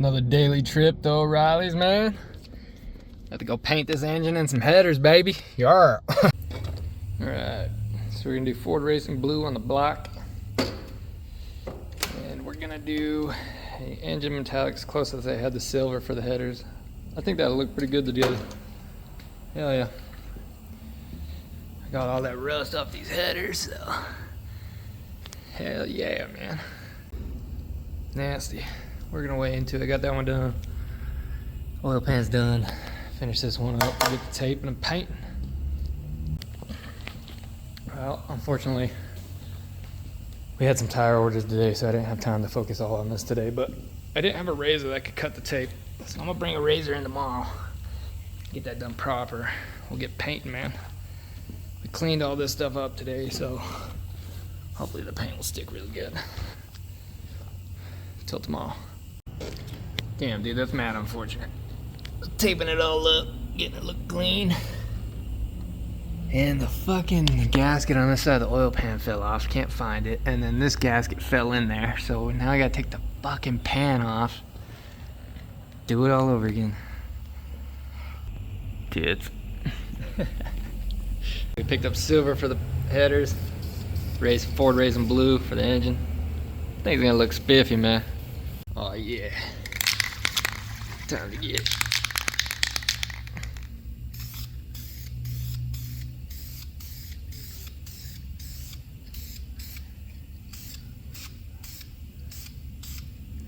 Another daily trip to O'Reilly's, man. Have to go paint this engine and some headers, baby. Yarr. Alright, so we're gonna do Ford Racing Blue on the block. And we're gonna do a engine metallics close as I had the silver for the headers. I think that'll look pretty good together. Hell yeah. I got all that rust off these headers, so. Hell yeah, man. Nasty. We're gonna weigh into it. I got that one done. Oil pan's done. Finish this one up. Get the tape and the painting. Well, unfortunately, we had some tire orders today, so I didn't have time to focus all on this today, but I didn't have a razor that could cut the tape. So I'm gonna bring a razor in tomorrow. Get that done proper. We'll get painting, man. We cleaned all this stuff up today, so hopefully the paint will stick really good. Till tomorrow. Damn, dude, that's mad unfortunate. Taping it all up, getting it look clean. And the fucking gasket on this side of the oil pan fell off. Can't find it. And then this gasket fell in there. So now I gotta take the fucking pan off. Do it all over again. Tits. We picked up silver for the headers. Ford Racing Blue for the engine. I think it's gonna look spiffy, man. Oh yeah. Time to get it.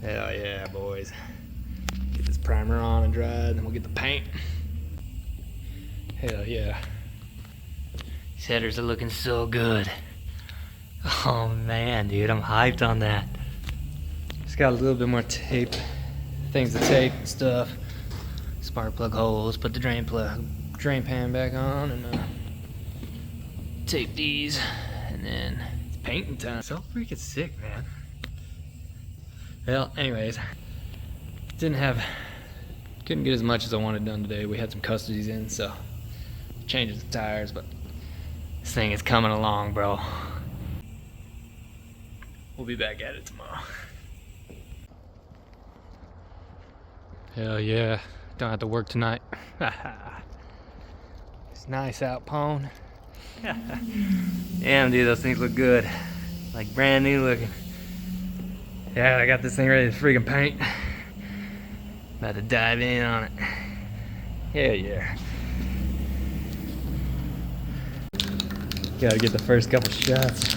Hell yeah, boys. Get this primer on and dried, then we'll get the paint. Hell yeah. These headers are looking so good. Oh man, dude, I'm hyped on that. Just got a little bit more tape, things to tape and stuff. Spark plug holes, put the drain pan back on, and tape these, and then it's painting time. So freaking sick, man. Well, anyways, couldn't get as much as I wanted done today. We had some custodies in, so changing the tires, but this thing is coming along, bro. We'll be back at it tomorrow. Hell yeah, don't have to work tonight. It's nice out, Pone. Damn, dude, those things look good. Like brand new looking. Yeah, I got this thing ready to freaking paint. About to dive in on it. Hell yeah. Gotta get the first couple shots.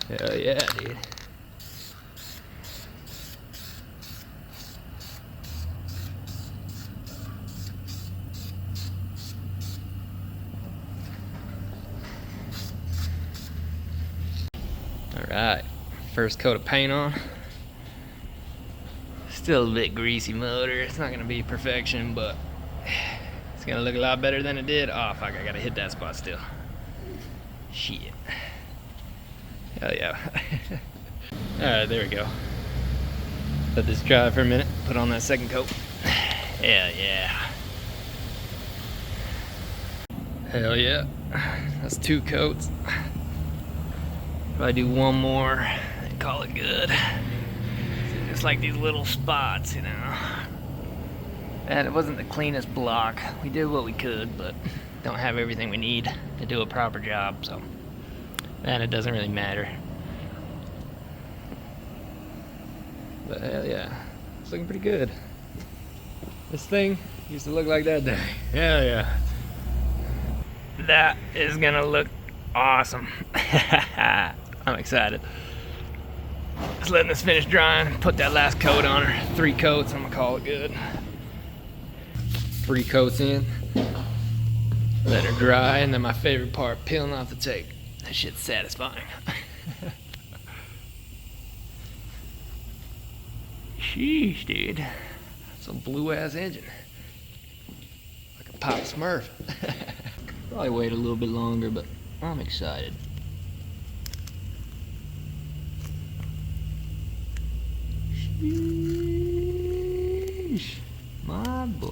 Hell yeah, dude. Alright, first coat of paint on. Still a bit greasy motor. It's not gonna be perfection, but it's gonna look a lot better than it did. Oh fuck, I gotta hit that spot still. Shit. Hell yeah. Alright, there we go. Let this dry for a minute, put on that second coat. Hell yeah. Hell yeah. That's 2 coats. If I do one more and call it good. Just like these little spots, you know. And it wasn't the cleanest block. We did what we could, but don't have everything we need to do a proper job, so. And it doesn't really matter. But hell yeah, it's looking pretty good. This thing used to look like that day. Hell yeah. That is gonna look awesome. I'm excited. Just letting this finish drying, put that last coat on her. 3 coats, I'm gonna call it good. 3 coats in. Let her dry, and then my favorite part, peeling off the tape. That shit's satisfying. Sheesh, dude. That's a blue ass engine. Like a Pop Smurf. Probably wait a little bit longer, but I'm excited. Sheesh, my boy.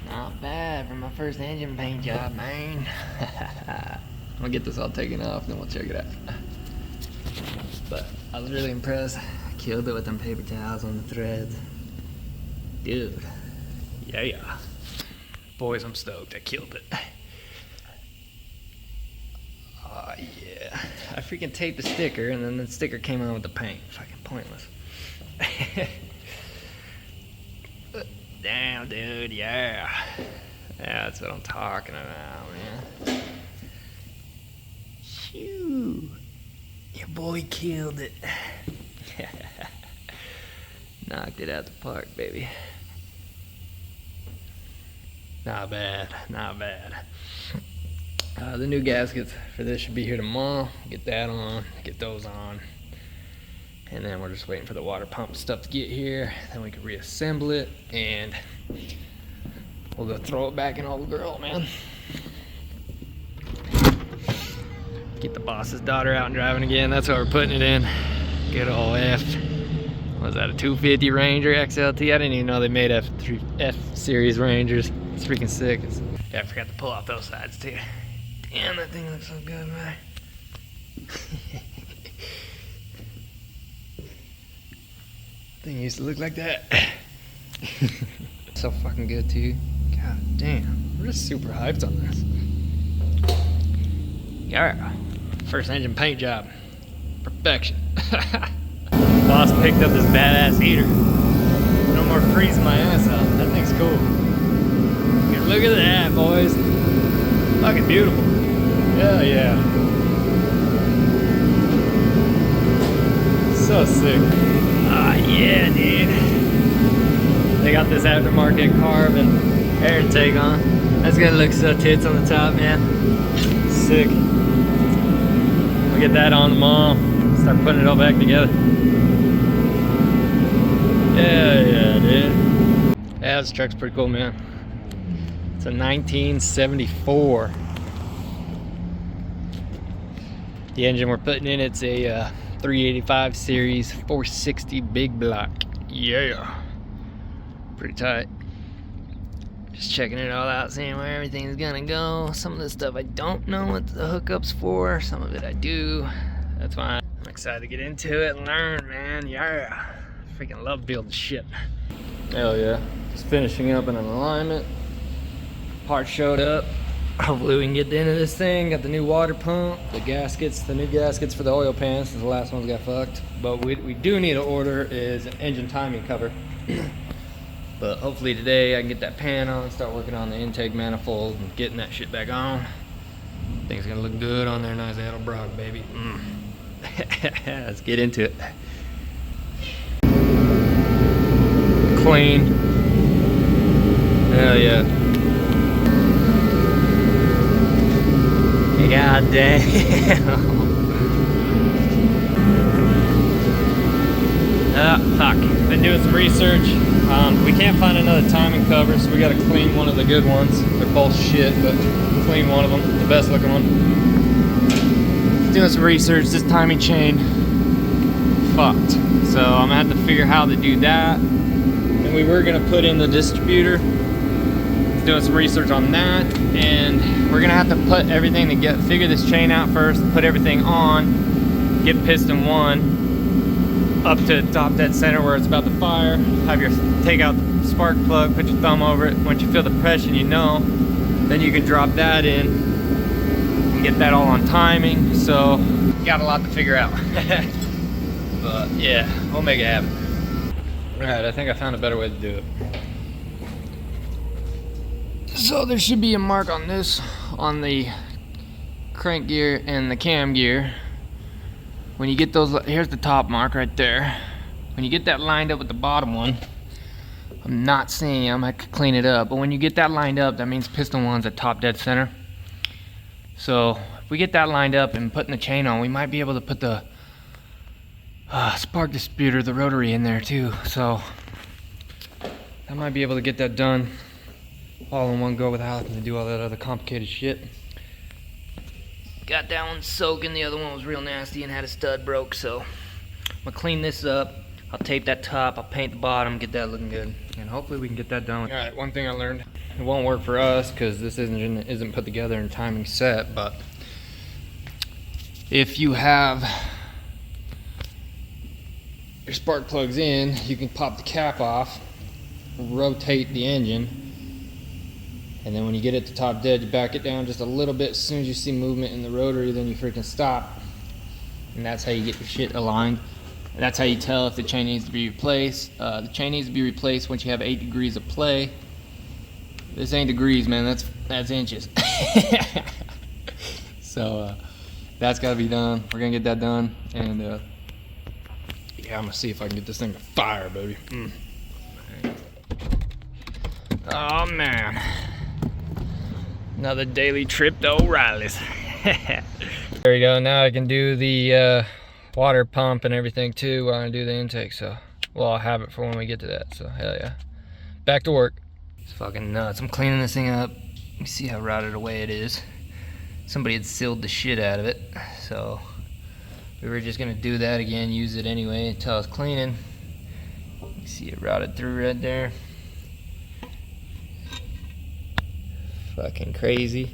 Not bad for my first engine paint job, man. I'm gonna get this all taken off, then we'll check it out. But I was really impressed. I killed it with them paper towels on the threads. Dude, yeah. Boys, I'm stoked. I killed it. Oh, yeah. I freaking taped the sticker, and then the sticker came on with the paint. Fucking pointless. Damn, dude, yeah. Yeah, that's what I'm talking about, man. Shoo. Your boy killed it. Knocked it out the park, baby. Not bad, not bad. The new gaskets for this should be here tomorrow. Get that on, get those on. And then we're just waiting for the water pump stuff to get here. Then we can reassemble it and we'll go throw it back in old girl, man. Get the boss's daughter out and driving again. That's why we're putting it in. Good old F. Was that a 250 Ranger XLT? I didn't even know they made F series Rangers. It's freaking sick. Yeah, I forgot to pull off those sides too. Damn, that thing looks so good, man. Thing used to look like that. So fucking good too. God damn, we're just super hyped on this. Yeah, first engine paint job, perfection. Boss picked up this badass heater. No more freezing my ass off. That thing's cool. Look at that, boys. Fucking beautiful. Hell yeah. So sick. Ah, yeah, dude. They got this aftermarket carbon air intake on. That's gonna look so tits on the top, man. Sick. We'll get that on tomorrow. Start putting it all back together. Yeah, dude. Yeah, this truck's pretty cool, man. It's a 1974. The engine we're putting in, it's a 385 series 460 big block. Yeah. Pretty tight. Just checking it all out, seeing where everything's gonna go. Some of the stuff I don't know what the hookup's for. Some of it I do. That's why I'm excited to get into it and learn, man. Yeah. Freaking love building shit. Hell yeah. Just finishing up in an alignment. Parts showed up. Hopefully we can get into this thing. Got the new water pump, the gaskets, the new gaskets for the oil pans, the last ones got fucked. But we do need to order is an engine timing cover. But hopefully today I can get that pan on, start working on the intake manifold and getting that shit back on. Things gonna look good on there, nice Edelbrock, baby. Let's get into it. Clean. Hell yeah. God damn. Fuck. Been doing some research. We can't find another timing cover, so we gotta clean one of the good ones. They're both shit, but clean one of them, the best looking one. Doing some research. This timing chain fucked. So I'm gonna have to figure how to do that. And we were gonna put in the distributor. Doing some research on that, and we're gonna have to put everything to figure this chain out first, put everything on, get piston 1 up to top dead center where it's about to fire, take out the spark plug, put your thumb over it. Once you feel the pressure, you know, then you can drop that in and get that all on timing. So got a lot to figure out. But yeah, we'll make it happen. All right, I think I found a better way to do it. So there should be a mark on this, on the crank gear and the cam gear. When you get those, here's the top mark right there. When you get that lined up with the bottom one, I'm not seeing them, I could clean it up. But when you get that lined up, that means piston 1's at top dead center. So if we get that lined up and putting the chain on, we might be able to put the spark distributor, the rotary in there too. So I might be able to get that done all in one go without having to do all that other complicated shit. Got that one soaking, the other one was real nasty and had a stud broke, so I'm gonna clean this up. I'll tape that top, I'll paint the bottom, get that looking good, and hopefully we can get that done. Alright, one thing I learned, it won't work for us because this isn't put together and timing set, but if you have your spark plugs in, you can pop the cap off, rotate the engine, and then when you get it to top dead, you back it down just a little bit. As soon as you see movement in the rotary, then you freaking stop, and that's how you get your shit aligned. And that's how you tell if the chain needs to be replaced. The chain needs to be replaced once you have 8 degrees of play. This ain't degrees, man, that's inches. So that's gotta be done. We're gonna get that done, and yeah, I'm gonna see if I can get this thing to fire, baby. Oh man, another daily trip to O'Reilly's. There we go. Now I can do the water pump and everything too while I do the intake. So, well, I'll have it for when we get to that. So hell yeah, back to work. It's fucking nuts. I'm cleaning this thing up. You see how rotted away it is. Somebody had sealed the shit out of it, so we were just gonna do that again, use it anyway until I was cleaning. You see it rotted through right there. Fucking crazy.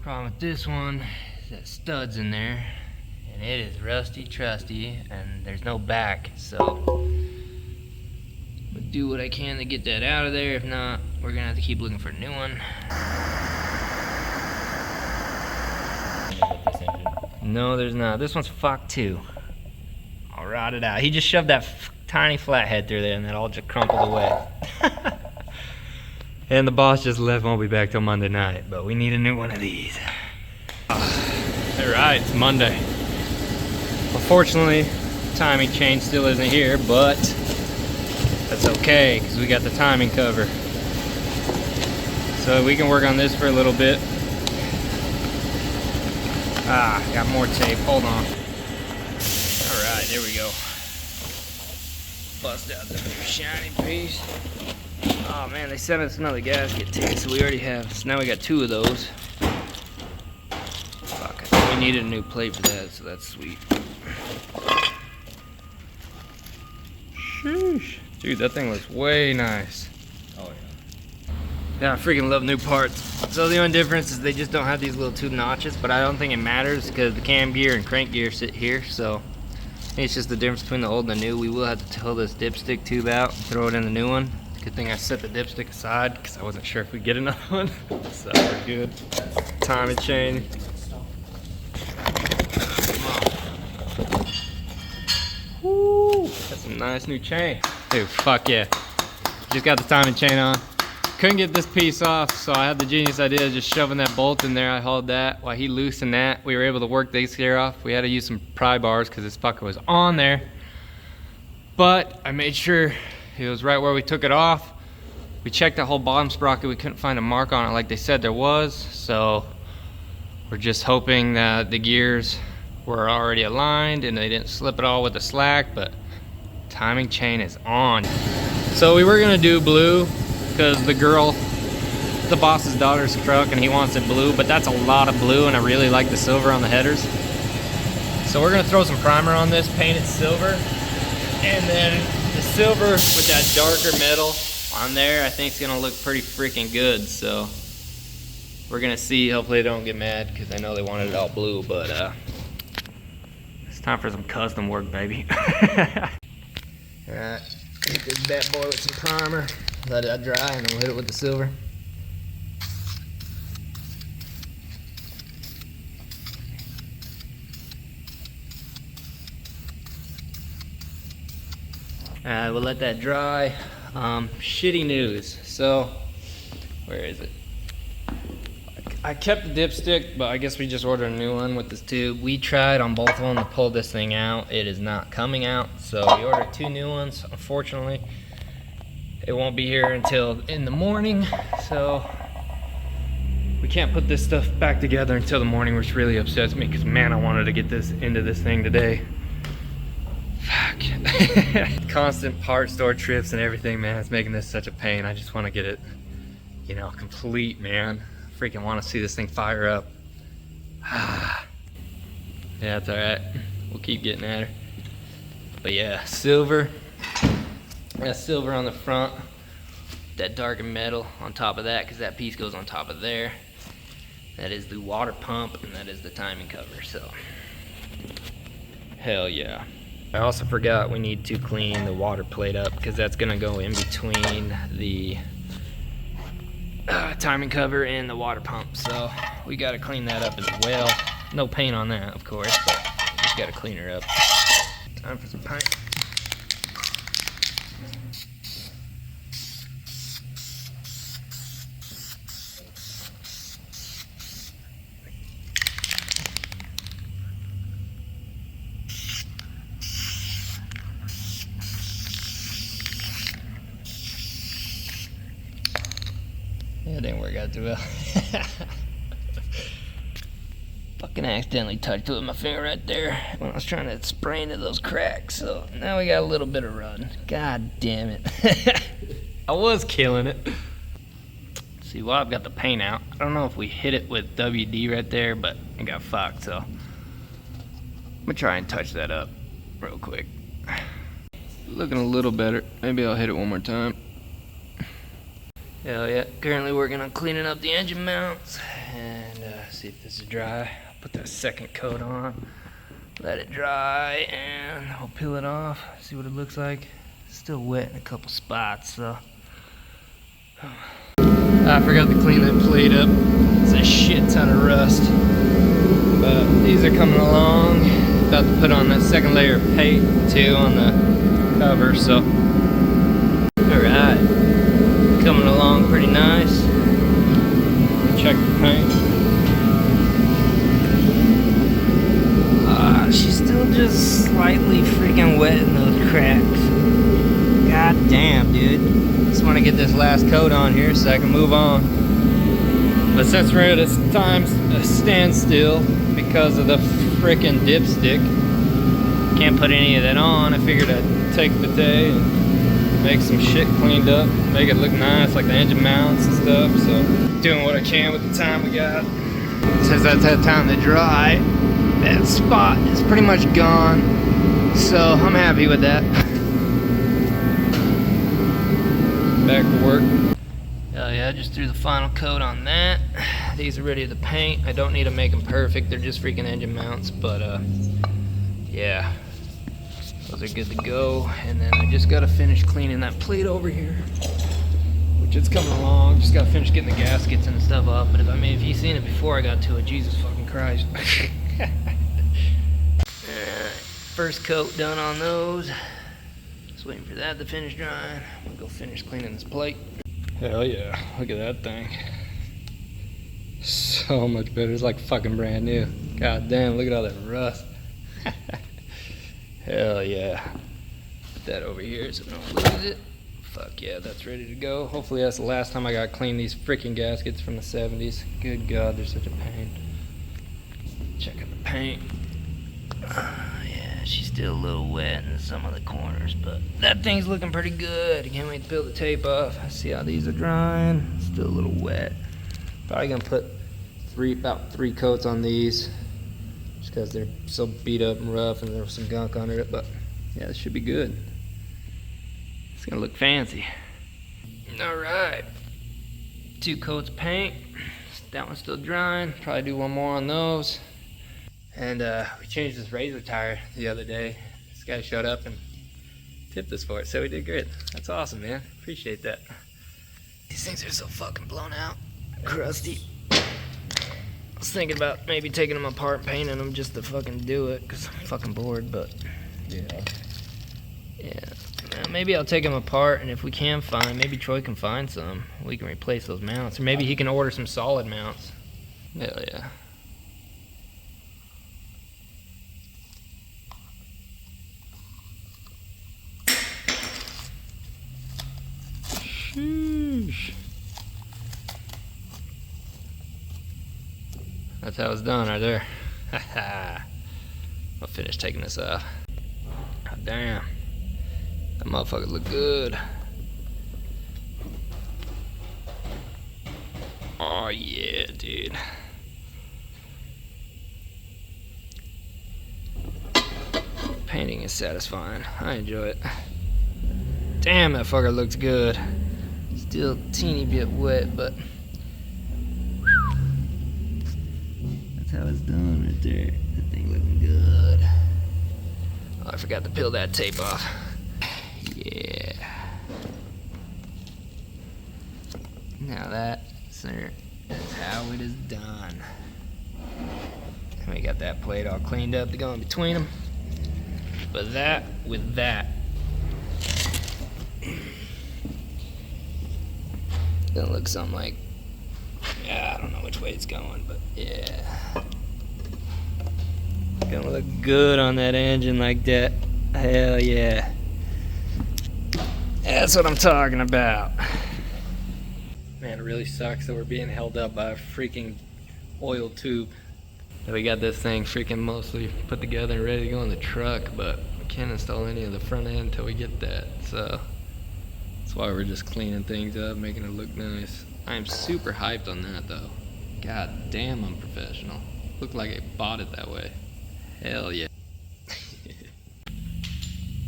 Problem with this one is that stud's in there, and it is rusty trusty, and there's no back, so I'll do what I can to get that out of there. If not, we're gonna have to keep looking for a new one. No, there's not. This one's fucked too. I'll rot it out. He just shoved that tiny flathead through there and that all just crumpled away. And the boss just left, won't be back till Monday night, but we need a new one of these. Alright, it's Monday. Unfortunately, the timing chain still isn't here, but that's okay, because we got the timing cover. So we can work on this for a little bit. Got more tape, hold on. Alright, there we go. Bust out the shiny piece. Oh man, they sent us another gasket too, so we already have, so now we got 2 of those. Fuck, I think we needed a new plate for that, so that's sweet. Sheesh. Dude, that thing looks way nice. Oh yeah. I freaking love new parts. So the only difference is they just don't have these little 2 notches, but I don't think it matters because the cam gear and crank gear sit here, so I think it's just the difference between the old and the new. We will have to pull this dipstick tube out and throw it in the new one. Good thing I set the dipstick aside because I wasn't sure if we'd get another one. So we're good. Timing chain. Woo! That's some nice new chain. Dude, fuck yeah. Just got the timing chain on. Couldn't get this piece off, so I had the genius idea of just shoving that bolt in there. I hauled that. While he loosened that, we were able to work this gear off. We had to use some pry bars because this fucker was on there. But I made sure it was right where we took it off. We checked that whole bottom sprocket. We couldn't find a mark on it like they said there was. So we're just hoping that the gears were already aligned and they didn't slip at all with the slack, but timing chain is on. So we were gonna do blue because the boss's daughter's truck and he wants it blue, but that's a lot of blue and I really like the silver on the headers. So we're gonna throw some primer on this, paint it silver, and then the silver with that darker metal on there, I think it's gonna look pretty freaking good. So we're gonna see. Hopefully they don't get mad because I know they wanted it all blue, but it's time for some custom work, baby. Alright, hit this bad boy with some primer, let it dry, and then we'll hit it with the silver. We'll let that dry. Shitty news. So, where is it? I kept the dipstick, but I guess we just ordered a new one with this tube. We tried on both of them to pull this thing out. It is not coming out, so we ordered 2 new ones. Unfortunately, it won't be here until in the morning, so we can't put this stuff back together until the morning, which really upsets me because man, I wanted to get this into this thing today. Constant part store trips and everything, man. It's making this such a pain. I just want to get it, you know, complete, man. Freaking want to see this thing fire up. Yeah, it's alright. We'll keep getting at her. But yeah, silver. Got silver on the front. That darkened metal on top of that, because that piece goes on top of there. That is the water pump, and that is the timing cover, so. Hell yeah. I also forgot we need to clean the water plate up, because that's gonna go in between the timing cover and the water pump, so we gotta clean that up as well. No paint on that, of course, but just gotta clean her up. Time for some paint. Yeah, it didn't work out too well. Fucking accidentally touched it with my finger right there when I was trying to spray into those cracks. So now we got a little bit of run. God damn it. I was killing it. See, while I've got the paint out, I don't know if we hit it with WD right there, but it got fucked, so I'm gonna try and touch that up real quick. Looking a little better. Maybe I'll hit it one more time. Hell yeah. Currently working on cleaning up the engine mounts and see if this is dry. I'll put that second coat on, let it dry, and I'll peel it off, see what it looks like. It's still wet in a couple spots, so. I forgot to clean that plate up. It's a shit ton of rust. But these are coming along. About to put on that second layer of paint too on the cover, so. Alright. Coming along pretty nice. Check the paint. She's still just slightly freaking wet in those cracks. God damn, dude. Just want to get this last coat on here so I can move on. But since we're at a standstill because of the freaking dipstick, can't put any of that on. I figured I'd take the day and make some shit cleaned up, make it look nice, like the engine mounts and stuff. So doing what I can with the time we got. Since that's had time to dry, that spot is pretty much gone. So I'm happy with that. Back to work. Hell yeah, I just threw the final coat on that. These are ready to paint. I don't need to make them perfect, they're just freaking engine mounts, but yeah. Those are good to go. And then I just gotta finish cleaning that plate over here, which it's coming along. Just gotta finish getting the gaskets and stuff off. But if you've seen it before I got to it, Jesus fucking Christ. First coat done on those. Just waiting for that to finish drying. I'm gonna go finish cleaning this plate. Hell yeah, look at that thing. So much better, it's like fucking brand new. God damn, look at all that rust. Hell yeah. Put that over here so I don't lose it. Fuck yeah, that's ready to go. Hopefully that's the last time I got to clean these freaking gaskets from the 70s. Good God, they're such a pain. Checking the paint. Yeah, she's still a little wet in some of the corners, but that thing's looking pretty good. I can't wait to peel the tape off. See how these are drying. Still a little wet. Probably gonna put about three coats on these, just because they're so beat up and rough and there was some gunk under it. But yeah, this should be good. It's gonna look fancy. All right, 2 coats of paint. That one's still drying. Probably do one more on those. And we changed this razor tire the other day. This guy showed up and tipped us for it, so we did good. That's awesome, man. Appreciate that. These things are so fucking blown out, crusty. I was thinking about maybe taking them apart and painting them just to fucking do it, because I'm fucking bored, but yeah. Maybe I'll take them apart, and if we can find, maybe Troy can find some, we can replace those mounts. Or maybe he can order some solid mounts. Hell yeah. Sheesh. That's how it's done right there. I'll finish taking this off. damn. That motherfucker look good. Oh yeah, dude. Painting is satisfying. I enjoy it. Damn, that fucker looks good. Still a teeny bit wet, but that's how it's done right there. That thing looking good. Oh, I forgot to peel that tape off. Yeah. Now that, sir, that's how it is done. And we got that plate all cleaned up to go in between them. But that with that. Gonna look something like, yeah, I don't know which way it's going, but yeah. Gonna look good on that engine like that. Hell yeah. That's what I'm talking about. Man, it really sucks that we're being held up by a freaking oil tube. We got this thing freaking mostly put together and ready to go in the truck, but we can't install any of the front end until we get that, so that's why we're just cleaning things up, making it look nice. I'm super hyped on that though. God damn, I'm professional. Looked like I bought it that way. Hell yeah.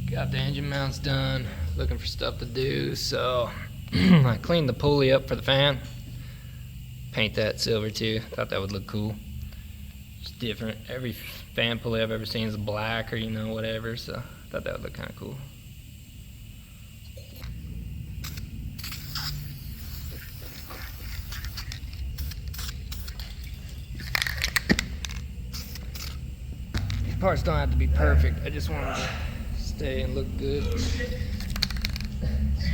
Got the engine mounts done, looking for stuff to do, so I cleaned the pulley up for the fan. Paint that silver too, thought that would look cool. It's different. Every fan pulley I've ever seen is black or whatever, so I thought that would look kind of cool. These parts don't have to be perfect. I just want them to stay and look good.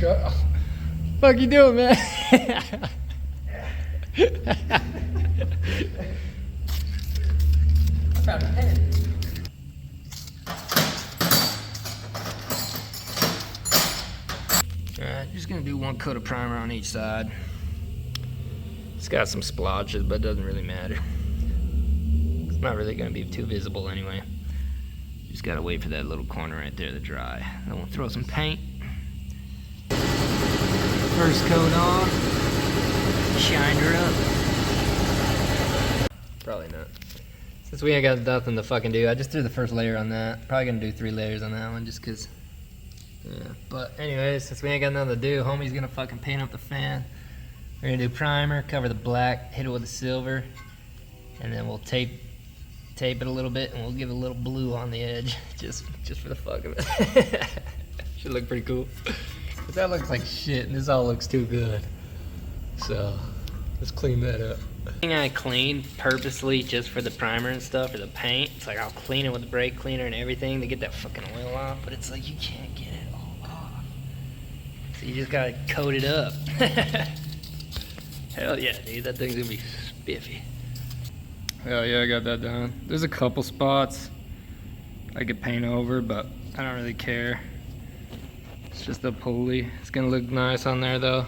What the fuck you doing, man? Found a pen. Alright, just gonna do one coat of primer on each side. It's got some splotches, but it doesn't really matter. It's not really gonna be too visible anyway. Just gotta wait for that little corner right there to dry. Then we'll throw some paint. First coat on. Shine her up. Probably not. Since we ain't got nothing to fucking do, I just threw the first layer on that. Probably gonna do 3 layers on that one just cause, yeah. But anyways, since we ain't got nothing to do, homie's gonna fucking paint up the fan. We're gonna do primer, cover the black, hit it with the silver, and then we'll tape it a little bit, and we'll give it a little blue on the edge, just for the fuck of it. Should look pretty cool. But that looks like shit, and this all looks too good. So let's clean that up. Thing I cleaned purposely just for the primer and stuff, or the paint. It's like I'll clean it with the brake cleaner and everything to get that fucking oil off, but it's like you can't get it all off. So you just gotta coat it up. Hell yeah, dude, that thing's gonna be spiffy. Hell yeah, I got that done. There's a couple spots I could paint over, but I don't really care. It's just a pulley. It's gonna look nice on there though,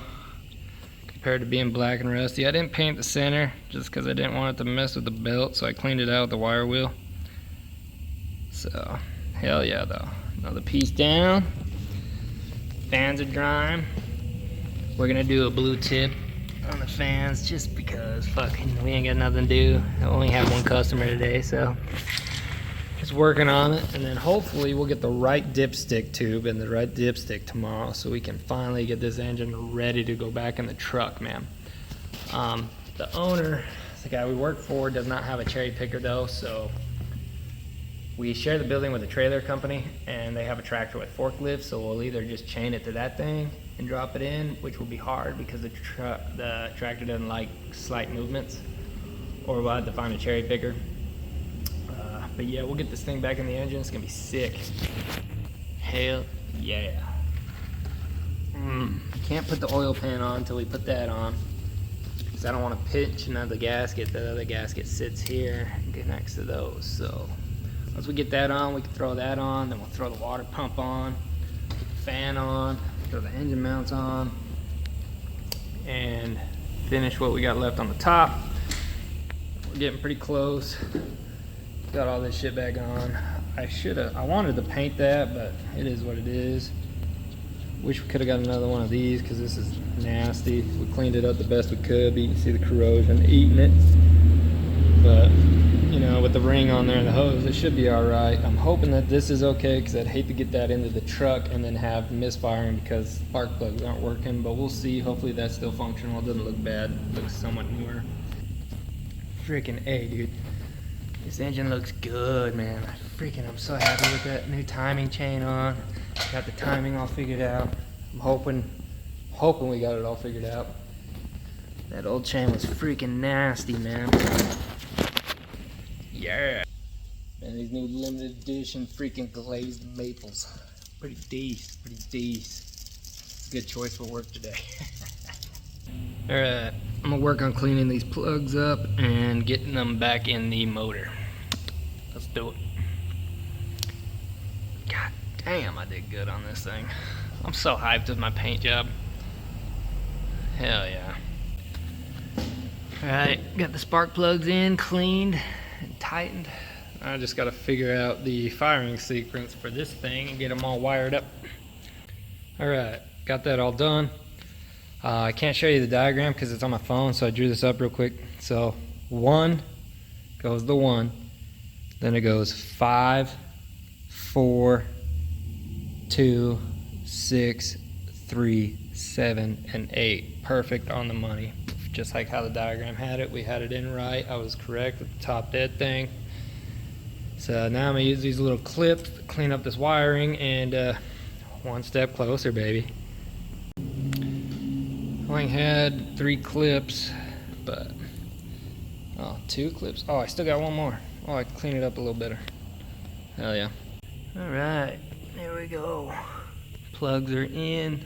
compared to being black and rusty. I didn't paint the center just because I didn't want it to mess with the belt, so I cleaned it out with the wire wheel. So, hell yeah though. Another piece down. Fans are drying. We're gonna do a blue tip on the fans just because fucking we ain't got nothing to do. I only have one customer today, so just working on it, and then hopefully we'll get the right dipstick tube and the right dipstick tomorrow so we can finally get this engine ready to go back in the truck, man. The owner, the guy we work for, does not have a cherry picker though, so we share the building with a trailer company, and they have a tractor with forklifts, so we'll either just chain it to that thing and drop it in, which will be hard because the tractor doesn't like slight movements, or we'll have to find a cherry picker. But yeah, we'll get this thing back in the engine. It's gonna be sick. Hell yeah. Can't put the oil pan on until we put that on, because I don't want to pinch another gasket. The other gasket sits here and connects to those. So once we get that on, we can throw that on. Then we'll throw the water pump on, put the fan on, throw the engine mounts on, and finish what we got left on the top. We're getting pretty close. Got all this shit back on. I wanted to paint that, but it is what it is. Wish we could have got another one of these because this is nasty. We cleaned it up the best we could, but you can see the corrosion eating it. But, you know, with the ring on there and the hose, it should be all right. I'm hoping that this is okay because I'd hate to get that into the truck and then have misfiring because spark plugs aren't working, but we'll see. Hopefully that's still functional. It doesn't look bad. It looks somewhat newer. Freaking A, dude. This engine looks good, man. I'm so happy with that new timing chain on. Got the timing all figured out. I'm hoping we got it all figured out. That old chain was freaking nasty, man. Yeah. And these new limited edition freaking glazed maples. Pretty decent. Good choice for work today. Alright, I'm gonna work on cleaning these plugs up and getting them back in the motor. Let's do it. God damn, I did good on this thing. I'm so hyped with my paint job. Hell yeah. Alright, got the spark plugs in, cleaned and tightened. I just gotta figure out the firing sequence for this thing and get them all wired up. Alright, got that all done. I can't show you the diagram because it's on my phone, so I drew this up real quick. So 1 goes the 1, then it goes 5, 4, 2, 6, 3, 7, and 8. Perfect on the money. Just like how the diagram had it. We had it in right. I was correct with the top dead thing. So now I'm going to use these little clips to clean up this wiring and one step closer, baby. I only had 3 clips, but 2 clips. Oh, I still got one more. Oh, I can clean it up a little better. Hell yeah. All right, there we go. Plugs are in.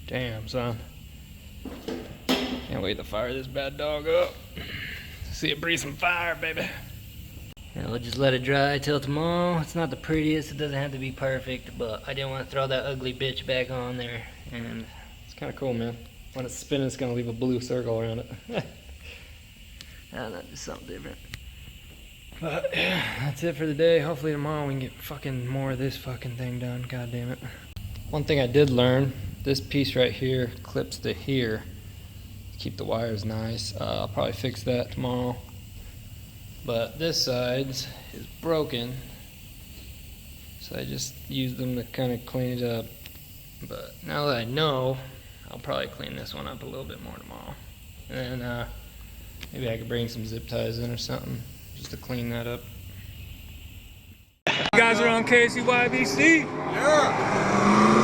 Damn, son. Can't wait to fire this bad dog up. See it breathe some fire, baby. And we'll just let it dry till tomorrow. It's not the prettiest, it doesn't have to be perfect, but I didn't want to throw that ugly bitch back on there. And it's kind of cool, man. When it's spinning, it's going to leave a blue circle around it. I don't know, just something different. But yeah, that's it for the day. Hopefully tomorrow we can get fucking more of this fucking thing done. God damn it. One thing I did learn, this piece right here clips to here to keep the wires nice. I'll probably fix that tomorrow. But this side is broken, so I just used them to kind of clean it up. But now that I know, I'll probably clean this one up a little bit more tomorrow. And then maybe I could bring some zip ties in or something just to clean that up. You guys are on KCYBC? Yeah.